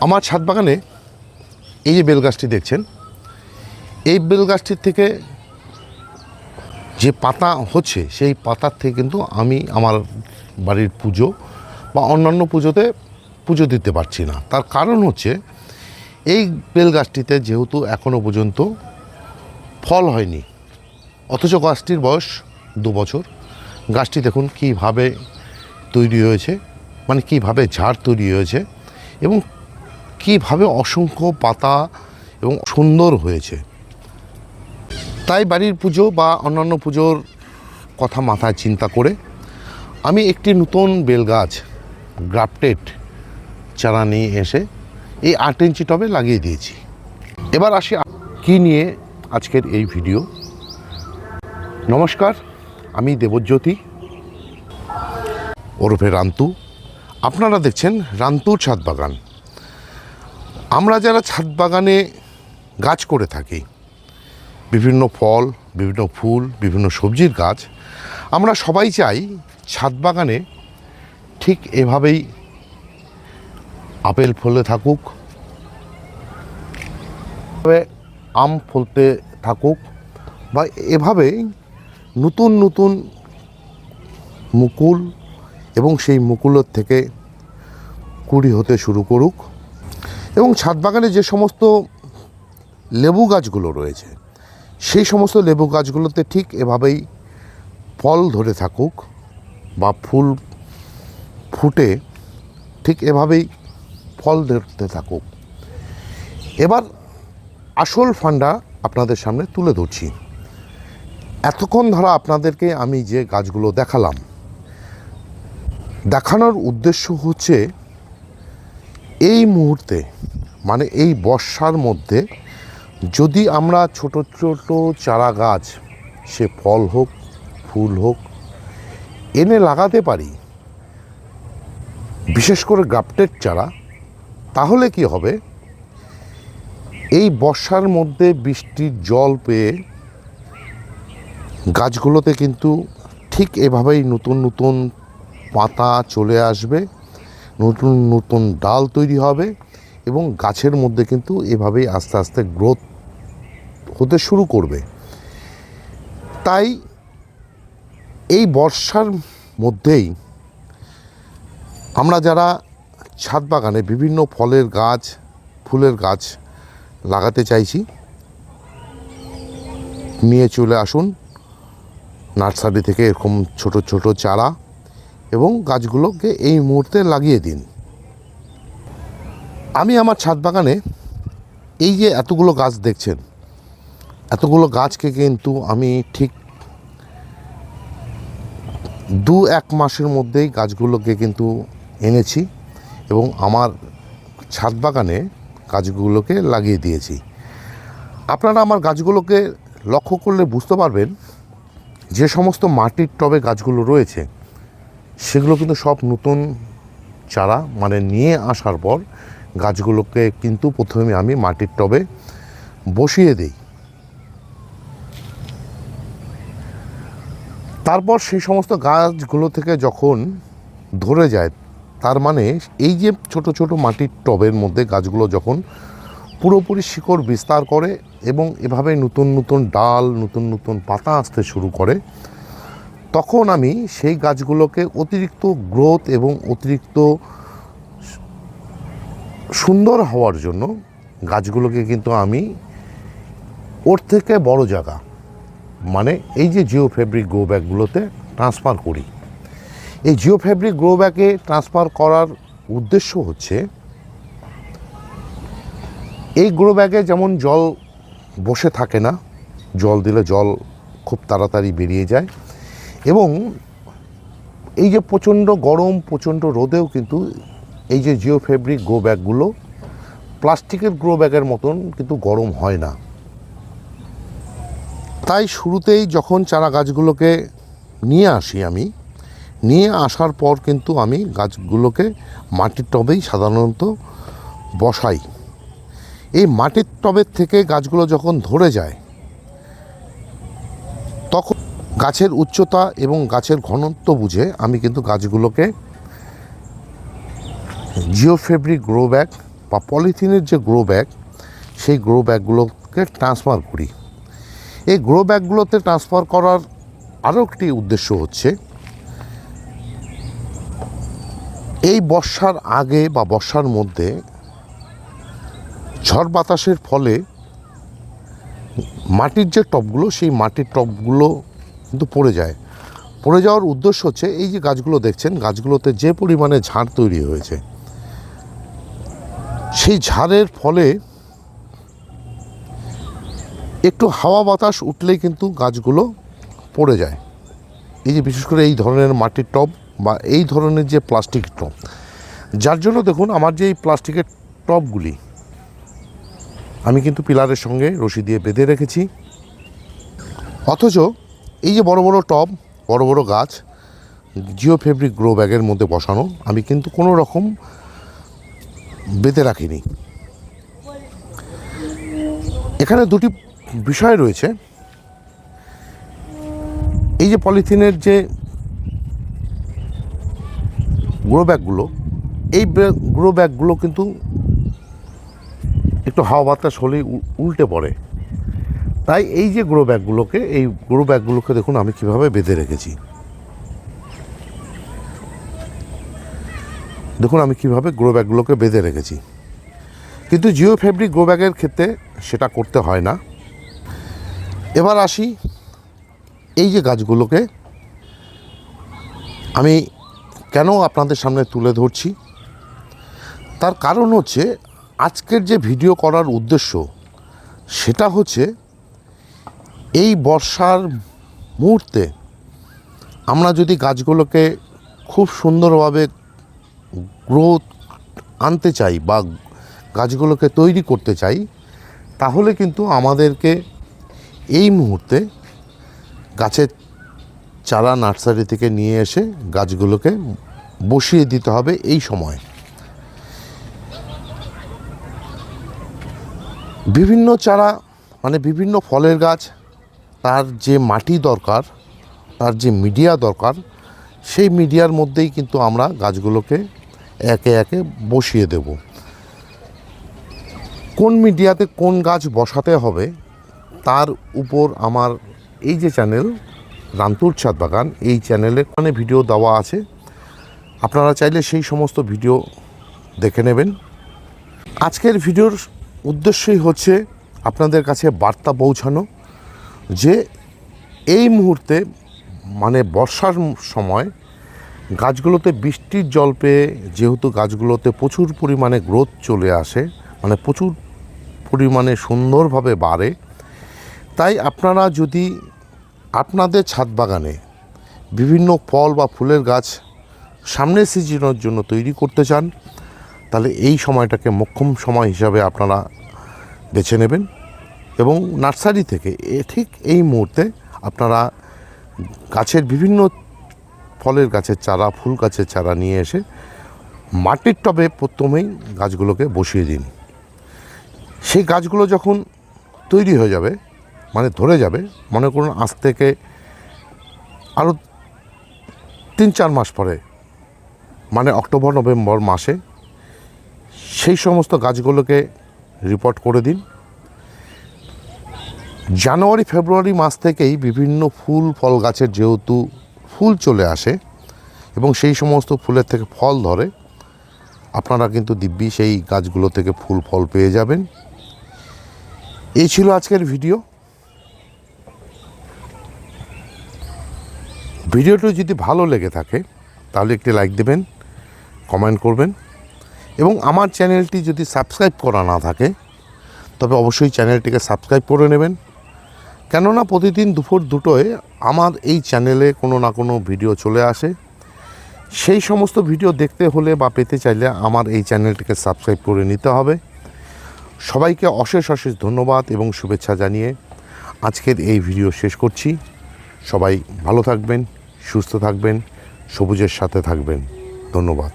আমার ছাদ বাগানে এই যে বেল গাছটি দেখছেন, এই বেল গাছটির থেকে যে পাতা হচ্ছে সেই পাতার থেকে কিন্তু আমি আমার বাড়ির পুজো বা অন্যান্য পুজোতে পুজো দিতে পারছি না। তার কারণ হচ্ছে এই বেল গাছটিতে যেহেতু এখনও পর্যন্ত ফল হয়নি, অথচ গাছটির বয়স 2 বছর। গাছটি দেখুন কীভাবে তৈরি হয়েছে, মানে কীভাবে ঝাড় তৈরি হয়েছে এবং কীভাবে অসংখ্য পাতা এবং সুন্দর হয়েছে। তাই বাড়ির পুজো বা অন্যান্য পুজোর কথা মাথায় চিন্তা করে আমি একটি নতুন বেল গাছ গ্রাফটেড চারা নিয়ে এসে এই 8 ইঞ্চি টবে লাগিয়ে দিয়েছি। এবার আসি কী নিয়ে আজকের এই ভিডিও। নমস্কার, আমি দেবজ্যোতি ওরফে রান্তু। আপনারা দেখছেন রান্তুর ছাদ বাগান। আমরা যারা ছাদ বাগানে গাছ করে থাকি, বিভিন্ন ফল, বিভিন্ন ফুল, বিভিন্ন সবজির গাছ, আমরা সবাই চাই ছাদ বাগানে ঠিক এভাবেই আপেল ফলে থাকুক, আম ফলতে থাকুক, বা এভাবেই নতুন নতুন মুকুল এবং সেই মুকুলের থেকে কুঁড়ি হতে শুরু করুক। এবং ছাদ বাগানে যে সমস্ত লেবু গাছগুলো রয়েছে সেই সমস্ত লেবু গাছগুলোতে ঠিক এভাবেই ফল ধরে থাকুক বা ফুল ফুটে ঠিক এভাবেই ফল ধরতে থাকুক। এবার আসল ফান্ডা আপনাদের সামনে তুলে ধরছি। এতক্ষণ ধরা আপনাদেরকে আমি যে গাছগুলো দেখানোর উদ্দেশ্য হচ্ছে এই মুহূর্তে, মানে এই বর্ষার মধ্যে যদি আমরা ছোট ছোট চারা গাছ, সে ফল হোক ফুল হোক, এনে লাগাতে পারি, বিশেষ করে গ্রাফটেড চারা, তাহলে কি হবে, এই বর্ষার মধ্যে বৃষ্টির জল পেয়ে গাছগুলোতে কিন্তু ঠিক এভাবেই নতুন নতুন পাতা চলে আসবে, নতুন নতুন ডাল তৈরি হবে এবং গাছের মধ্যে কিন্তু এভাবেই আস্তে আস্তে গ্রোথ হতে শুরু করবে। তাই এই বর্ষার মধ্যেই আমরা যারা ছাদ বাগানে বিভিন্ন ফলের গাছ, ফুলের গাছ লাগাতে চাইছি, নিয়ে চলে আসুন নার্সারি থেকে এরকম ছোট ছোট চারা এবং গাছগুলোকে এই মুহূর্তে লাগিয়ে দিন। আমি আমার ছাদ বাগানে এই যে এতগুলো গাছ দেখছেন, এতগুলো গাছকে কিন্তু আমি ঠিক 2-1 মাসের মধ্যেই গাছগুলোকে কিন্তু এনেছি এবং আমার ছাদ বাগানে গাছগুলোকে লাগিয়ে দিয়েছি। আপনারা আমার গাছগুলোকে লক্ষ্য করলে বুঝতে পারবেন যে সমস্ত মাটির টবে গাছগুলো রয়েছে সেগুলো কিন্তু সব নতুন চারা, মানে নিয়ে আসার পর গাছগুলোকে কিন্তু প্রথমে আমি মাটির টবে বসিয়ে দিই। তারপর সেই সমস্ত গাছগুলো থেকে যখন ধরে যায়, তার মানে এই যে ছোট ছোট মাটির টবের মধ্যে গাছগুলো যখন পুরোপুরি শিকড় বিস্তার করে এবং এভাবে নতুন নতুন ডাল, নতুন নতুন পাতা আসতে শুরু করে, তখন আমি সেই গাছগুলোকে অতিরিক্ত গ্রোথ এবং অতিরিক্ত সুন্দর হওয়ার জন্য গাছগুলোকে কিন্তু আমি ওর থেকে বড় জায়গা, মানে এই যে জিও ফেব্রিক গ্রো ব্যাগগুলোতে ট্রান্সফার করি। এই জিও ফেব্রিক গ্রো ব্যাগে ট্রান্সফার করার উদ্দেশ্য হচ্ছে এই গ্রো ব্যাগে যেমন জল বসে থাকে না, জল দিলে জল খুব তাড়াতাড়ি বেরিয়ে যায়, এবং এই যে প্রচণ্ড গরম, প্রচণ্ড রোদেও কিন্তু এই যে জিও ফেব্রিক গ্রো ব্যাগগুলো প্লাস্টিকের গ্রো ব্যাগের মতন কিন্তু গরম হয় না। তাই শুরুতেই যখন চারা গাছগুলোকে নিয়ে আসি, আমি নিয়ে আসার পর কিন্তু আমি গাছগুলোকে মাটির টবেই সাধারণত বসাই। এই মাটির টবের থেকে গাছগুলো যখন ধরে যায়, তখন গাছের উচ্চতা এবং গাছের ঘনত্ব বুঝে আমি কিন্তু গাছগুলোকে জিও ফেব্রিক গ্রো ব্যাগ বা পলিথিনের যে গ্রো ব্যাগ, সেই গ্রো ব্যাগগুলোকে ট্রান্সফার করি। এই গ্রো ব্যাগগুলোতে ট্রান্সফার করার আরও একটি উদ্দেশ্য হচ্ছে, এই বর্ষার আগে বা বর্ষার মধ্যে ঝড় বাতাসের ফলে মাটির যে টবগুলো, সেই মাটির টবগুলো কিন্তু পড়ে যায়। পড়ে যাওয়ার উদ্দেশ্য হচ্ছে, এই যে গাছগুলো দেখছেন, গাছগুলোতে যে পরিমাণে ঝাড় তৈরি হয়েছে, সেই ঝাড়ের ফলে একটু হাওয়া বাতাস উঠলেই কিন্তু গাছগুলো পড়ে যায়। এই যে বিশেষ করে এই ধরনের মাটির টব বা এই ধরনের যে প্লাস্টিক টব, যার জন্য দেখুন আমার যে এই প্লাস্টিকের টবগুলি আমি কিন্তু পিলারের সঙ্গে রশি দিয়ে বেঁধে রেখেছি, অথচ এই যে বড় বড় টব, বড় বড় গাছ জিও ফেব্রিক গ্রো ব্যাগের মধ্যে বসানো, আমি কিন্তু কোনো রকম বেঁধে রাখিনি। এখানে দুটি বিষয় রয়েছে। এই যে পলিথিনের যে গ্রো ব্যাগগুলো, এই গ্রো ব্যাগগুলো কিন্তু একটু হাওয়া বাতাস হলেই উল্টে পড়ে। তাই এই যে গ্রো ব্যাগগুলোকে দেখুন আমি কিভাবে বেঁধে রেখেছি। দেখুন আমি কিভাবে গ্রো ব্যাগগুলোকে বেঁধে রেখেছি। কিন্তু জিও ফেব্রিক গ্রো ব্যাগের ক্ষেত্রে সেটা করতে হয় না। এবার আসি, এই যে গাছগুলোকে আমি কেন আপনাদের সামনে তুলে ধরছি, তার কারণ হচ্ছে আজকের যে ভিডিও করার উদ্দেশ্য, সেটা হচ্ছে এই বর্ষার মুহূর্তে আমরা যদি গাছগুলোকে খুব সুন্দরভাবে গ্রোথ আনতে চাই বা গাছগুলোকে তৈরি করতে চাই, তাহলে কিন্তু আমাদেরকে এই মুহূর্তে গাছের চারা নার্সারি থেকে নিয়ে এসে গাছগুলোকে বসিয়ে দিতে হবে। এই সময় বিভিন্ন চারা মানে বিভিন্ন ফলের গাছ, তার যে মাটি দরকার, তার যে মিডিয়া দরকার, সেই মিডিয়ার মধ্যেই কিন্তু আমরা গাছগুলোকে একে একে বসিয়ে দেব। কোন মিডিয়াতে কোন গাছ বসাতে হবে তার উপর আমার এই যে চ্যানেল রান্তুর ছাদ বাগান, এই চ্যানেলে অনেক ভিডিও দেওয়া আছে, আপনারা চাইলে সেই সমস্ত ভিডিও দেখে নেবেন। আজকের ভিডিওর উদ্দেশ্যই হচ্ছে আপনাদের কাছে বার্তা পৌঁছানো যে এই মুহূর্তে মানে বর্ষার সময় গাছগুলোতে বৃষ্টির জল পেয়ে যেহেতু গাছগুলোতে প্রচুর পরিমাণে গ্রোথ চলে আসে, মানে প্রচুর পরিমাণে সুন্দরভাবে বাড়ে, তাই আপনারা যদি আপনাদের ছাদ বাগানে বিভিন্ন ফল বা ফুলের গাছ সামনের সিজনের জন্য তৈরি করতে চান, তাহলে এই সময়টাকে মোক্ষম সময় হিসাবে আপনারা বেছে নেবেন এবং নার্সারি থেকে ঠিক এই মুহূর্তে আপনারা গাছের বিভিন্ন ফলের গাছের চারা, ফুল গাছের চারা নিয়ে এসে মাটির টবে প্রথমেই গাছগুলোকে বসিয়ে দিন। সেই গাছগুলো যখন তৈরি হয়ে যাবে, মানে ধরে যাবে, মনে করুন আজ থেকে আরও 3-4 মাস পরে, মানে অক্টোবর নভেম্বর মাসে সেই সমস্ত গাছগুলোকে রিপোর্ট করে দিন। জানুয়ারি ফেব্রুয়ারি মাস থেকেই বিভিন্ন ফুল ফল গাছের যেহেতু ফুল চলে আসে এবং সেই সমস্ত ফুলের থেকে ফল ধরে, আপনারা কিন্তু দিব্যি সেই গাছগুলো থেকে ফুল ফল পেয়ে যাবেন। এই ছিল আজকের ভিডিওটি যদি ভালো লেগে থাকে তাহলে একটি লাইক দেবেন, কমেন্ট করবেন এবং আমার চ্যানেলটি যদি সাবস্ক্রাইব করা না থাকে তবে অবশ্যই চ্যানেলটিকে সাবস্ক্রাইব করে নেবেন, কেননা প্রতিদিন দুপুর 2টোয় আমার এই চ্যানেলে কোনো না কোনো ভিডিও চলে আসে। সেই সমস্ত ভিডিও দেখতে হলে বা পেতে চাইলে আমার এই চ্যানেলটিকে সাবস্ক্রাইব করে নিতে হবে। সবাইকে অশেষ অশেষ ধন্যবাদ এবং শুভেচ্ছা জানিয়ে আজকের এই ভিডিও শেষ করছি। সবাই ভালো থাকবেন, সুস্থ থাকবেন, সবুজের সাথে থাকবেন। ধন্যবাদ।